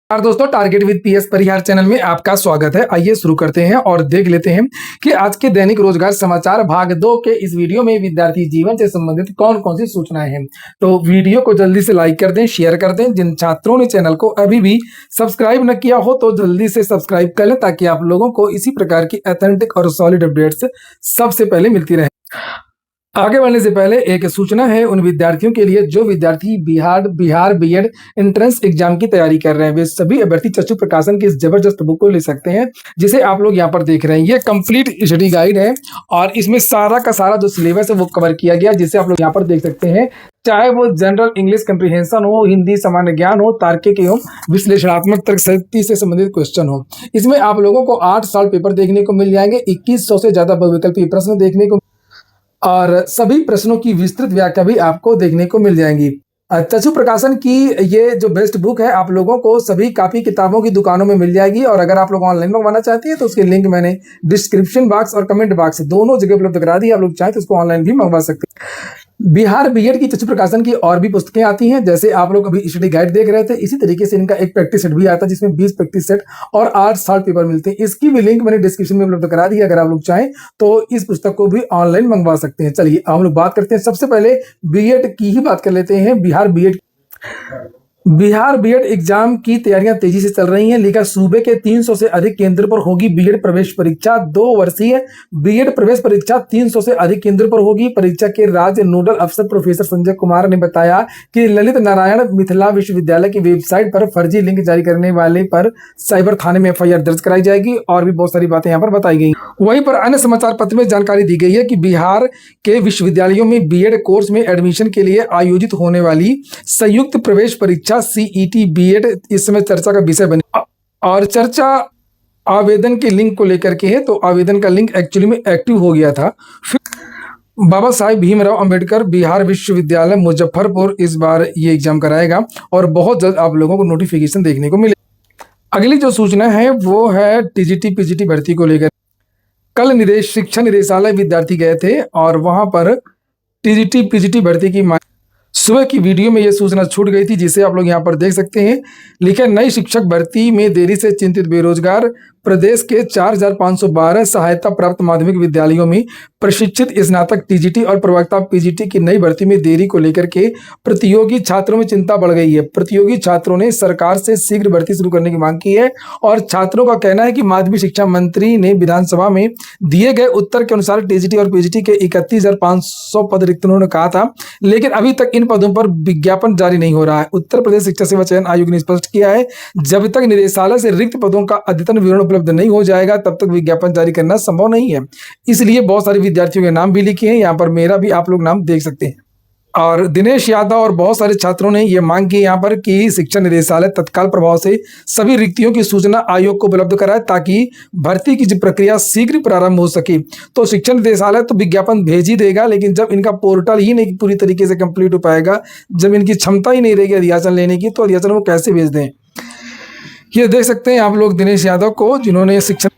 और दोस्तों, target with PS Parihar channel में आपका स्वागत है। आइए शुरू करते हैं और देख लेते हैं कि आज के दैनिक रोजगार समाचार भाग 2 के इस वीडियो में विद्यार्थी जीवन से संबंधित कौन कौन सी सूचनाएं हैं। तो वीडियो को जल्दी से लाइक कर दें, शेयर कर दें। जिन छात्रों ने चैनल को अभी भी सब्सक्राइब न किया हो तो जल्दी से सब्सक्राइब कर लें, ताकि आप लोगों को इसी प्रकार की ऑथेंटिक और सॉलिड अपडेट्स सबसे पहले मिलती रहे। आगे बढ़ने से पहले एक सूचना है उन विद्यार्थियों के लिए जो विद्यार्थी बिहार बीएड एंट्रेंस एग्जाम की तैयारी कर रहे हैं। वे सभी अभ्यर्थी चक्षु प्रकाशन की इस जबरदस्त बुक को ले सकते हैं, जिसे आप लोग यहाँ पर देख रहे हैं। ये कंप्लीट स्टडी गाइड है और इसमें सारा का सारा जो सिलेबस है वो कवर किया गया, जिसे आप लोग यहाँ पर देख सकते हैं। चाहे वो जनरल इंग्लिश कंप्रीहेंशन हो, हिंदी सामान्य ज्ञान हो, तार्किक एवं विश्लेषणात्मक तर्कशक्ति से संबंधित क्वेश्चन हो। इसमें आप लोगों को 8 साल पेपर देखने को मिल जाएंगे, 2100 से ज्यादा बहुविकल्पी प्रश्न देखने को और सभी प्रश्नों की विस्तृत व्याख्या भी आपको देखने को मिल जाएंगी। चक्षु प्रकाशन की ये जो बेस्ट बुक है आप लोगों को सभी कापी किताबों की दुकानों में मिल जाएगी, और अगर आप लोग ऑनलाइन मंगवाना चाहते हैं तो उसके लिंक मैंने डिस्क्रिप्शन बॉक्स और कमेंट बॉक्स दोनों जगह उपलब्ध करा दी। आप लोग चाहें तो उसको ऑनलाइन भी मंगवा सकते हैं। बिहार बीएड की चक्षु प्रकाशन की और भी पुस्तकें आती हैं, जैसे आप लोग अभी स्टडी गाइड देख रहे थे, इसी तरीके से इनका एक प्रैक्टिस सेट भी आता है जिसमें 20 प्रैक्टिस सेट और 8 शॉर्ट पेपर मिलते हैं। इसकी भी लिंक मैंने डिस्क्रिप्शन में उपलब्ध करा दी है। अगर आप लोग चाहें तो इस पुस्तक को भी ऑनलाइन मंगवा सकते हैं। चलिए हम लोग बात करते हैं, सबसे पहले बीएड की ही बात कर लेते हैं। बिहार बीएड एग्जाम की तैयारियां तेजी से चल रही हैं। लिखा सूबे के 300 से अधिक केंद्र पर होगी बीएड प्रवेश परीक्षा। 2 वर्षीय बीएड प्रवेश परीक्षा 300 से अधिक केंद्र पर होगी। परीक्षा के राज्य नोडल अफसर प्रोफेसर संजय कुमार ने बताया कि ललित नारायण मिथिला विश्वविद्यालय की वेबसाइट पर फर्जी लिंक जारी करने वाले पर साइबर थाने में एफआईआर दर्ज कराई जाएगी, और भी बहुत सारी बातें यहाँ पर बताई गई। वहीं पर अन्य समाचार पत्र में जानकारी दी गई है कि बिहार के विश्वविद्यालयों में बीएड कोर्स में एडमिशन के लिए आयोजित होने वाली संयुक्त प्रवेश परीक्षा सीईटी बीएड इस समय चर्चा का विषय बनी, और चर्चा आवेदन के लिंक को लेकर के है। तो आवेदन का लिंक एक्चुअली में एक्टिव हो गया था। फिर बाबा साहेब भीमराव अंबेडकर बिहार विश्वविद्यालय मुजफ्फरपुर इस बार ये एग्जाम कराएगा, और बहुत जल्द आप लोगों को नोटिफिकेशन देखने को मिले। अगली जो सूचना है वो है टीजीटी पीजीटी भर्ती को लेकर। कल शिक्षा निदेशालय विद्यार्थी गए थे और वहां पर टीजीटी पीजीटी भर्ती की सुबह की वीडियो में यह सूचना छूट गई थी, जिसे आप लोग यहां पर देख सकते हैं। लिखा नई शिक्षक भर्ती में देरी से चिंतित बेरोजगार। प्रदेश के 4512 सहायता प्राप्त माध्यमिक विद्यालयों में प्रशिक्षित स्नातक टीजीटी और प्रवक्ता पीजीटी की नई भर्ती में देरी को लेकर के प्रतियोगी छात्रों में चिंता बढ़ गई है। प्रतियोगी छात्रों ने सरकार से शीघ्र भर्ती शुरू करने की मांग की है, और छात्रों का कहना है कि माध्यमिक शिक्षा मंत्री ने विधानसभा में दिए गए उत्तर के अनुसार टीजीटी और पीजीटी के 31,500 पद रिक्त उन्होंने कहा था, लेकिन अभी तक इन पदों पर विज्ञापन जारी नहीं हो रहा है। उत्तर प्रदेश शिक्षा सेवा चयन आयोग ने स्पष्ट किया है, जब तक निदेशालय से रिक्त पदों का अद्यतन विवरण उपलब्ध नहीं हो जाएगा तब तक विज्ञापन जारी करना संभव नहीं है। इसलिए बहुत सारे विद्यार्थियों के नाम भी लिखे हैं, यहाँ पर मेरा भी आप लोग नाम देख सकते हैं। और दिनेश यादव और बहुत सारे छात्रों ने यह मांग की यहाँ पर कि शिक्षा निदेशालय तत्काल प्रभाव से सभी रिक्तियों की सूचना आयोग को उपलब्ध कराए, ताकि भर्ती की प्रक्रिया शीघ्र प्रारंभ हो सके। तो शिक्षा निदेशालय तो विज्ञापन भेज ही देगा, लेकिन जब इनका पोर्टल ही नहीं पूरी तरीके से कंप्लीट हो पाएगा, जब इनकी क्षमता ही नहीं रहेगी अध्याचन लेने की, तो अध्याचन वो कैसे भेज दें। ये देख सकते हैं आप लोग दिनेश यादव को, जिन्होंने शिक्षा,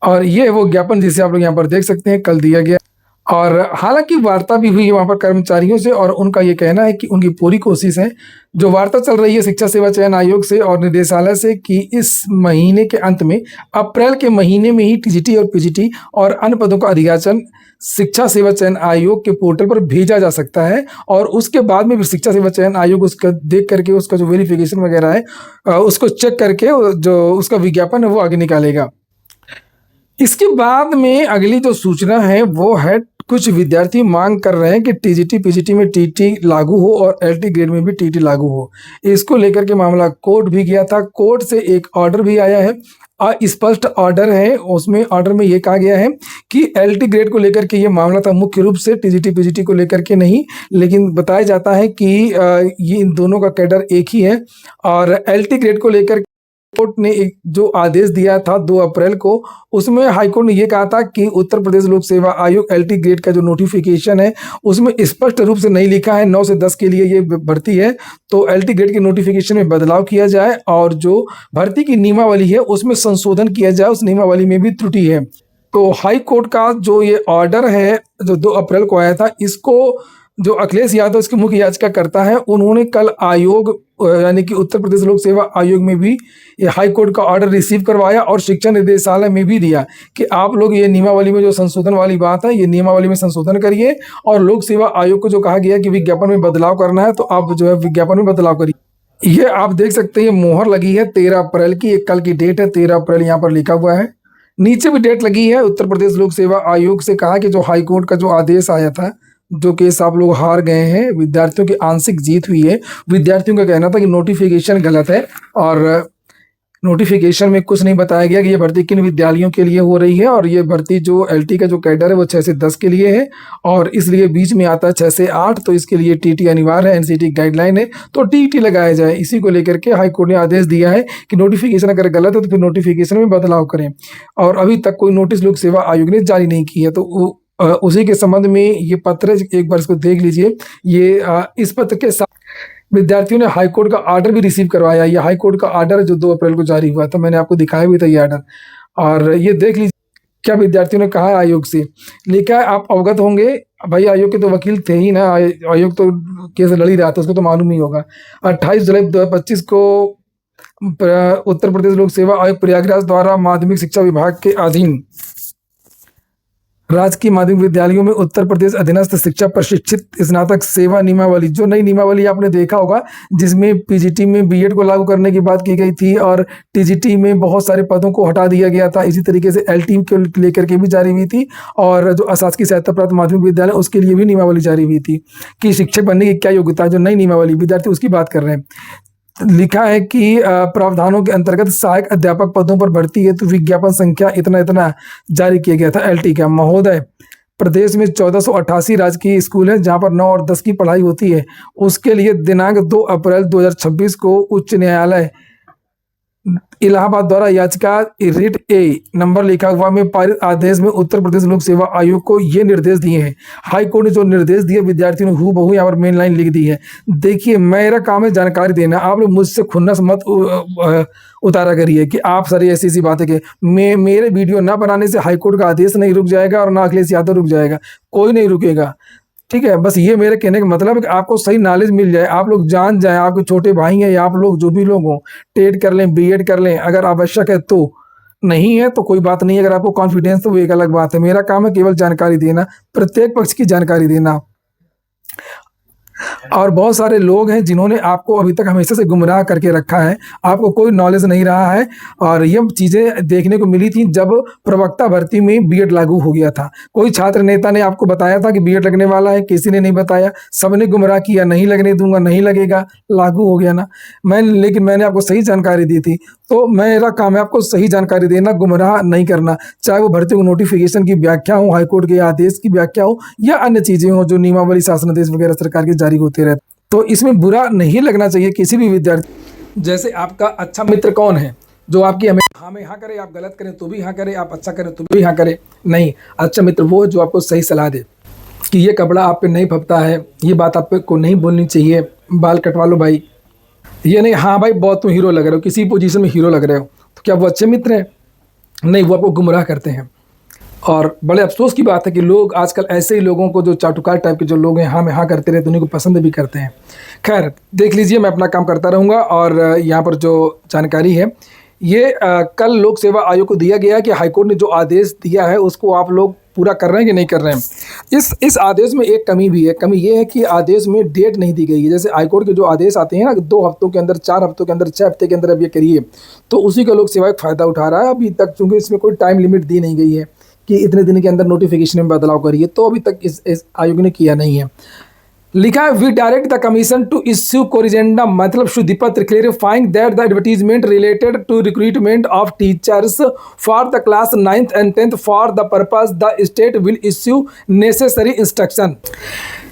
और ये वो ज्ञापन जिसे आप लोग यहाँ पर देख सकते हैं कल दिया गया। और हालांकि वार्ता भी हुई है वहाँ पर कर्मचारियों से, और उनका ये कहना है कि उनकी पूरी कोशिश है, जो वार्ता चल रही है शिक्षा सेवा चयन आयोग से और निदेशालय से, कि इस महीने के अंत में अप्रैल के महीने में ही टीजीटी और पीजीटी और अन्य पदों का अधियाचन शिक्षा सेवा चयन आयोग के पोर्टल पर भेजा जा सकता है, और उसके बाद में भी शिक्षा सेवा चयन आयोग उसका देख करके उसका जो वेरिफिकेशन वगैरह है उसको चेक करके जो उसका विज्ञापन है वो आगे निकालेगा। इसके बाद में अगली जो सूचना है वो है, कुछ विद्यार्थी मांग कर रहे हैं कि टीजीटी पीजीटी में टीटी लागू हो और एलटी ग्रेड में भी टीटी लागू हो। इसको लेकर के मामला कोर्ट भी गया था। कोर्ट से एक ऑर्डर भी आया है, स्पष्ट ऑर्डर है। उसमें ऑर्डर में ये कहा गया है कि एलटी ग्रेड को लेकर के ये मामला था, मुख्य रूप से टीजीटी पीजीटी को लेकर के नहीं, लेकिन बताया जाता है कि ये इन दोनों का कैडर एक ही है। और एलटी ग्रेड को लेकर कोर्ट ने एक जो आदेश दिया था 2 अप्रैल को, उसमें हाईकोर्ट ने यह कहा था कि उत्तर प्रदेश लोक सेवा आयोग एलटी ग्रेड का जो नोटिफिकेशन है उसमें स्पष्ट रूप से नहीं लिखा है 9 से 10 के लिए ये भर्ती है, तो एलटी ग्रेड के नोटिफिकेशन में बदलाव किया जाए, और जो भर्ती की नियमावली है उसमें संशोधन किया जाए, उस नियमावली में भी त्रुटि है। तो हाई कोर्ट का जो ये ऑर्डर है जो 2 अप्रैल को आया था, इसको जो अखिलेश यादव इसकी मुख्य याचिका करता है, उन्होंने कल आयोग यानी कि उत्तर प्रदेश लोक सेवा आयोग में भी ये हाई कोर्ट का ऑर्डर रिसीव करवाया और शिक्षा निदेशालय में भी दिया कि आप लोग ये नियमावली में जो संशोधन वाली बात है, ये नियमावली में संशोधन करिए। और लोक सेवा आयोग को जो कहा गया कि विज्ञापन में बदलाव करना है, तो आप जो है विज्ञापन में बदलाव करिए। ये आप देख सकते हैं, मोहर लगी है 13 अप्रैल की, एक कल की डेट है 13 अप्रैल यहाँ पर लिखा हुआ है। नीचे भी डेट लगी है। उत्तर प्रदेश लोक सेवा आयोग से कहा कि जो हाई कोर्ट का जो आदेश आया था, जो केस आप लोग हार गए हैं, विद्यार्थियों की आंशिक जीत हुई है। विद्यार्थियों का कहना था कि नोटिफिकेशन गलत है और नोटिफिकेशन में कुछ नहीं बताया गया कि ये भर्ती किन विद्यालयों के लिए हो रही है। और ये भर्ती जो एलटी का जो कैडर है वो 6 से 10 के लिए है और इसलिए बीच में आता है 6 से 8, तो इसके लिए टीटी अनिवार्य है, एनसीटी गाइडलाइन है, तो टीटी लगाया जाए। इसी को लेकर के हाई कोर्ट ने आदेश दिया है कि नोटिफिकेशन अगर गलत है तो फिर नोटिफिकेशन में बदलाव करें। और अभी तक कोई नोटिस लोक सेवा आयोग ने जारी नहीं की है, तो उसी के संबंध में ये पत्र एक बार इसको देख लीजिए। ये इस पत्र के साथ विद्यार्थियों ने हाई कोर्ट का ऑर्डर भी रिसीव करवाया। ये हाई कोर्ट का ऑर्डर जो 2 अप्रैल को जारी हुआ था, मैंने आपको दिखाया भी था ये ऑर्डर। और ये देख लीजिए क्या विद्यार्थियों ने कहा है आयोग से। लिखा है, आप अवगत होंगे, भाई आयोग के तो वकील थे ही ना, आयोग तो केस लड़ ही रहा था, उसको तो मालूम ही होगा। 28 जुलाई 2025 को उत्तर प्रदेश लोक सेवा आयोग प्रयागराज द्वारा माध्यमिक शिक्षा विभाग के अधीन राजकीय माध्यमिक विद्यालयों में उत्तर प्रदेश अधीनस्थ शिक्षा प्रशिक्षित स्नातक सेवा नियमावली, जो नई नियमावली आपने देखा होगा जिसमें पीजीटी में बीएड को लागू करने की बात की गई थी और टीजीटी में बहुत सारे पदों को हटा दिया गया था। इसी तरीके से एलटी को लेकर के भी जारी हुई थी और जो अशासकीय सहायता प्राप्त माध्यमिक विद्यालय उसके लिए भी नियमावली जारी हुई थी कि शिक्षक बनने की क्या योग्यता है। जो नई नियमावली विद्यार्थी उसकी बात कर रहे हैं। लिखा है कि प्रावधानों के अंतर्गत सहायक अध्यापक पदों पर भर्ती हेतु विज्ञापन संख्या इतना इतना जारी किया गया था एलटी का। महोदय, प्रदेश में 1488 राजकीय स्कूल हैं जहां पर 9 और 10 की पढ़ाई होती है। उसके लिए दिनांक 2 अप्रैल 2026 को उच्च न्यायालय इलाहाबाद द्वारा याचिका रिट ए नंबर लिखा हुआ में पारित आदेश में उत्तर प्रदेश लोक सेवा आयोग को ये निर्देश दिए हैं। हाई कोर्ट ने जो निर्देश दिए विद्यार्थियों ने हूबहू यहाँ पर मेन लाइन लिख दी है। देखिए, मेरा काम है जानकारी देना, आप लोग मुझसे खुन्नस मत उतारा करिए कि आप सारी ऐसी ऐसी बातें के मेरे वीडियो ना बनाने से हाई कोर्ट का आदेश नहीं रुक जाएगा और ना अखिलेश यादव रुक जाएगा, कोई नहीं रुकेगा। ठीक है, बस ये मेरे कहने का मतलब है कि आपको सही नॉलेज मिल जाए, आप लोग जान जाएं, आपके छोटे भाई हैं या आप लोग जो भी लोग हों, टेट कर लें, बीएड कर लें, अगर आवश्यक है तो। नहीं है तो कोई बात नहीं, अगर आपको कॉन्फिडेंस तो वो एक अलग बात है। मेरा काम है केवल जानकारी देना, प्रत्येक पक्ष की जानकारी देना। और बहुत सारे लोग हैं जिन्होंने आपको अभी तक हमेशा से गुमराह करके रखा है, आपको कोई नॉलेज नहीं रहा है। और ये चीज़ें देखने को मिली थी जब प्रवक्ता भर्ती में बीएड लागू हो गया था। कोई छात्र नेता ने आपको बताया था कि बीएड लगने वाला है, किसी ने नहीं बताया, सबने गुमराह किया, नहीं लगने दूंगा, नहीं लगेगा, लागू हो गया ना। लेकिन मैंने आपको सही जानकारी दी थी, तो मेरा काम है आपको सही जानकारी देना, गुमराह नहीं करना। चाहे वो भर्ती को नोटिफिकेशन की व्याख्या हो, हाईकोर्ट के आदेश की व्याख्या हो या अन्य चीज़ें हो जो नियमावली शासनादेश वगैरह सरकार के जारी होते रहते, तो इसमें बुरा नहीं लगना चाहिए किसी भी विद्यार्थी। जैसे आपका अच्छा मित्र कौन है जो आपकी हमें हाँ करे, आप गलत करें तो भी हाँ करे, आप अच्छा करें तो भी हाँ करे। नहीं, अच्छा मित्र वो है जो आपको सही सलाह दे कि ये कपड़ा आप पे नहीं फपता है, ये बात आप पे को नहीं बोलनी चाहिए, बाल कटवा लो भाई। ये नहीं हाँ भाई बहुत तुम हीरो लग रहे हो, किसी पोजीशन में हीरो लग रहे हो, तो क्या वो अच्छे मित्र हैं? नहीं, वो आपको गुमराह करते हैं। और बड़े अफसोस की बात है कि लोग आजकल ऐसे ही लोगों को, जो चाटुकार टाइप के जो लोग हैं, हाँ में हाँ करते रहते, उन्हीं को पसंद भी करते हैं। खैर देख लीजिए, मैं अपना काम करता रहूँगा। और यहाँ पर जो जानकारी है ये कल लोक सेवा आयोग को दिया गया है कि हाईकोर्ट ने जो आदेश दिया है उसको आप लोग पूरा कर रहे हैं कि नहीं कर रहे हैं। इस आदेश में एक कमी भी है। कमी ये है कि आदेश में डेट नहीं दी गई है। जैसे हाईकोर्ट के जो आदेश आते हैं ना, 2 हफ्तों के अंदर, 4 हफ्तों के अंदर, 6 हफ्ते के अंदर अब ये करिए, तो उसी का लोक सेवा एक फ़ायदा उठा रहा है अभी तक, चूँकि इसमें कोई टाइम लिमिट दी नहीं गई है कि इतने दिन के अंदर नोटिफिकेशन में बदलाव करिए, तो अभी तक इस आयोग ने किया नहीं है। लिखा है, we direct the commission to issue corrigendum, मतलब शुद्धि पत्र clarifying that the advertisement related to recruitment of teachers for the class 9th and 10th for the purpose the state will issue necessary instruction.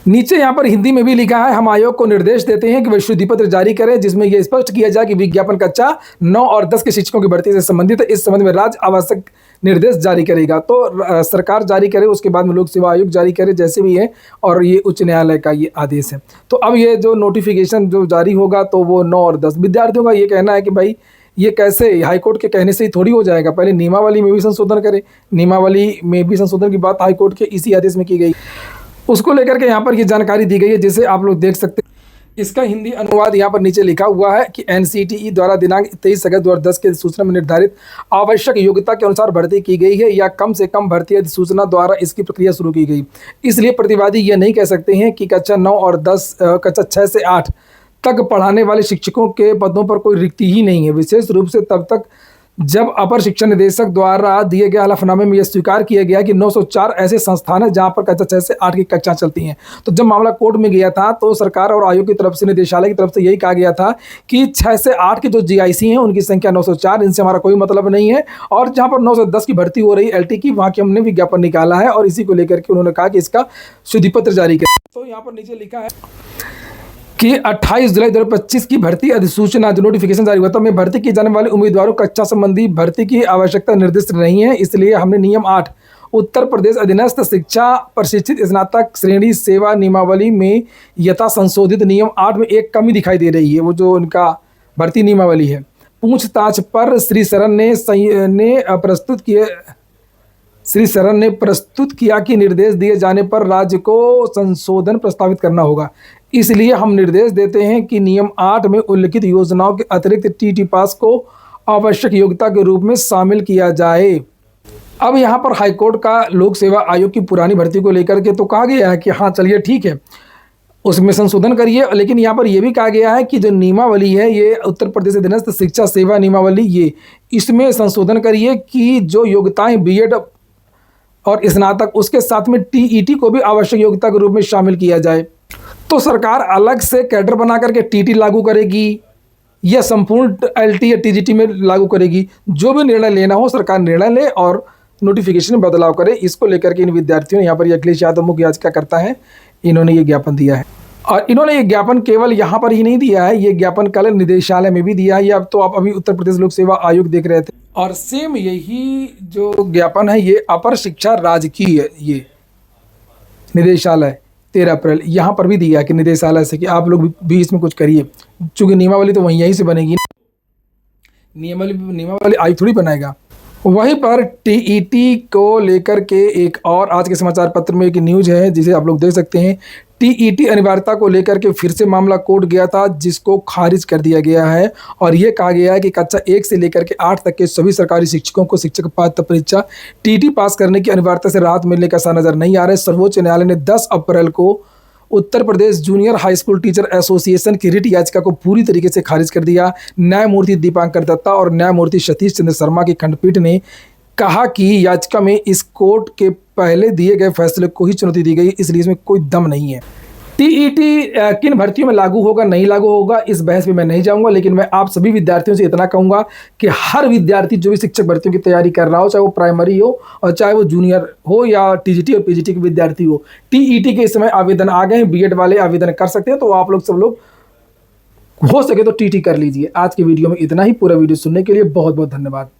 नीचे यहाँ पर हिंदी में भी लिखा है, हम आयोग को निर्देश देते हैं कि वह शुद्धि पत्र जारी करें जिसमें यह स्पष्ट किया जाए कि विज्ञापन कक्षा 9 और 10 के शिक्षकों की भर्ती से संबंधित है। इस संबंध में राज्य आवश्यक निर्देश जारी करेगा। तो सरकार जारी करे, उसके बाद में लोक सेवा आयोग जारी करे, जैसे भी है। और ये उच्च न्यायालय का ये आदेश है। तो अब ये जो नोटिफिकेशन जो जारी होगा तो वो 9 और 10 विद्यार्थियों का ये कहना है कि भाई ये कैसे हाईकोर्ट के कहने से ही थोड़ी हो जाएगा, पहले नियमावली में भी संशोधन करें। नियमावली में भी संशोधन की बात हाईकोर्ट के इसी आदेश में की गई, उसको लेकर के यहाँ पर ये जानकारी दी गई है, जिसे आप लोग देख सकते हैं। इसका हिंदी अनुवाद यहाँ पर नीचे लिखा हुआ है कि एनसीटीई द्वारा दिनांक 23 अगस्त 2010 के अधिसूचना में निर्धारित आवश्यक योग्यता के अनुसार भर्ती की गई है या कम से कम भर्ती अधिसूचना द्वारा इसकी प्रक्रिया शुरू की गई। इसलिए प्रतिवादी यह नहीं कह सकते हैं कि कक्षा 9 और 10 कक्षा 6 से 8 तक पढ़ाने वाले शिक्षकों के पदों पर कोई रिक्ति ही नहीं है। विशेष रूप से तब तक जब अपर शिक्षा निदेशक द्वारा दिए गए हलफनामे में यह स्वीकार किया गया कि 904 ऐसे संस्थान हैं जहां पर कक्षा 6 से 8 की कक्षा चलती हैं। तो जब मामला कोर्ट में गया था तो सरकार और आयोग की तरफ से, निदेशालय की तरफ से यही कहा गया था कि 6 से 8 के जो जीआईसी हैं उनकी संख्या 904, इनसे हमारा कोई मतलब नहीं है। और जहाँ पर 9 से 10 की भर्ती हो रही है एलटी की, वहाँ की हमने विज्ञापन निकाला है और इसी को लेकर के उन्होंने कहा कि इसका शुद्धिपत्र जारी करें। तो यहाँ पर नीचे लिखा है कि 28 जुलाई 2025 की भर्ती अधिसूचना जो नोटिफिकेशन जारी हुआ था में भर्ती की जाने वाले उम्मीदवारों कक्षा संबंधी भर्ती की आवश्यकता निर्दिष्ट नहीं है। इसलिए हमने नियम 8 उत्तर प्रदेश अधीनस्थ शिक्षा प्रशिक्षित स्नातक श्रेणी सेवा नियमावली में यथा संशोधित नियम 8 में एक कमी दिखाई दे रही है। वो जो उनका भर्ती नियमावली है, पूछताछ पर श्री शरण ने प्रस्तुत किया कि निर्देश दिए जाने पर राज्य को संशोधन प्रस्तावित करना होगा। इसलिए हम निर्देश देते हैं कि नियम 8 में उल्लिखित योजनाओं के अतिरिक्त टीटी पास को आवश्यक योग्यता के रूप में शामिल किया जाए। अब यहाँ पर हाईकोर्ट का लोक सेवा आयोग की पुरानी भर्ती को लेकर के तो कहा गया है कि हाँ चलिए ठीक है, उसमें संशोधन करिए, लेकिन यहाँ पर यह भी कहा गया है कि जो नियमावली है ये उत्तर प्रदेश अधीनस्थ शिक्षा सेवा नियमावली, ये इसमें संशोधन करिए कि जो योग्यताएं बीएड और स्नातक उसके साथ में टीईटी को भी आवश्यक योग्यता के रूप में शामिल किया जाए। तो सरकार अलग से कैडर बना करके टीटी लागू करेगी या संपूर्ण एलटी या टीजीटी में लागू करेगी, जो भी निर्णय लेना हो सरकार निर्णय ले और नोटिफिकेशन में बदलाव करे। इसको लेकर के इन विद्यार्थियों ने यहाँ पर अखिलेश यादव मुख्य याचिकाकर्ता है, इन्होंने ये ज्ञापन दिया है। और इन्होंने ये ज्ञापन केवल यहाँ पर ही नहीं दिया है, ये ज्ञापन कल निदेशालय में भी दिया है। ये अब तो आप अभी उत्तर प्रदेश लोक सेवा आयोग देख रहे थे, और सेम यही जो ज्ञापन है ये अपर शिक्षा राजकीय है, ये निदेशालय 13 अप्रैल यहाँ पर भी दिया है कि निदेशालय से कि आप लोग भी इसमें कुछ करिए, चूँकि नियमावली तो वहीं यहीं से बनेगी, नियमावली आयोग थोड़ी बनाएगा। वहीं पर टीईटी को लेकर के एक और आज के समाचार पत्र में एक न्यूज है जिसे आप लोग देख सकते हैं। टीईटी अनिवार्यता को लेकर के फिर से मामला कोर्ट गया था, जिसको खारिज कर दिया गया है और ये कहा गया है कि कक्षा 1 से लेकर के 8 तक के सभी सरकारी शिक्षकों को शिक्षक पात्रता परीक्षा टीईटी पास करने की अनिवार्यता से राहत मिलने का सा नजर नहीं आ रहा है। सर्वोच्च न्यायालय ने 10 अप्रैल को Uttar Pradesh junior high school teacher association की रिट याचिका को पूरी तरीके से खारिज कर दिया। न्यायमूर्ति दीपांकर दत्ता और न्यायमूर्ति सतीश चंद्र शर्मा की खंडपीठ ने कहा कि याचिका में इस कोर्ट के पहले दिए गए फैसले को ही चुनौती दी गई, इसलिए इसमें कोई दम नहीं है। टीईटी किन भर्तियों में लागू होगा नहीं लागू होगा इस बहस में मैं नहीं जाऊंगा, लेकिन मैं आप सभी विद्यार्थियों से इतना कहूंगा कि हर विद्यार्थी जो भी शिक्षक भर्तियों की तैयारी कर रहा हो, चाहे वो प्राइमरी हो और चाहे वो जूनियर हो या टीजीटी और पीजीटी के विद्यार्थी हो, टीईटी के इस समय आवेदन आ गए हैं, बीएड वाले आवेदन कर सकते हैं। तो आप लोग सब लोग हो सके तो टीटी कर लीजिए। आज के वीडियो में इतना ही। पूरा वीडियो सुनने के लिए बहुत बहुत धन्यवाद।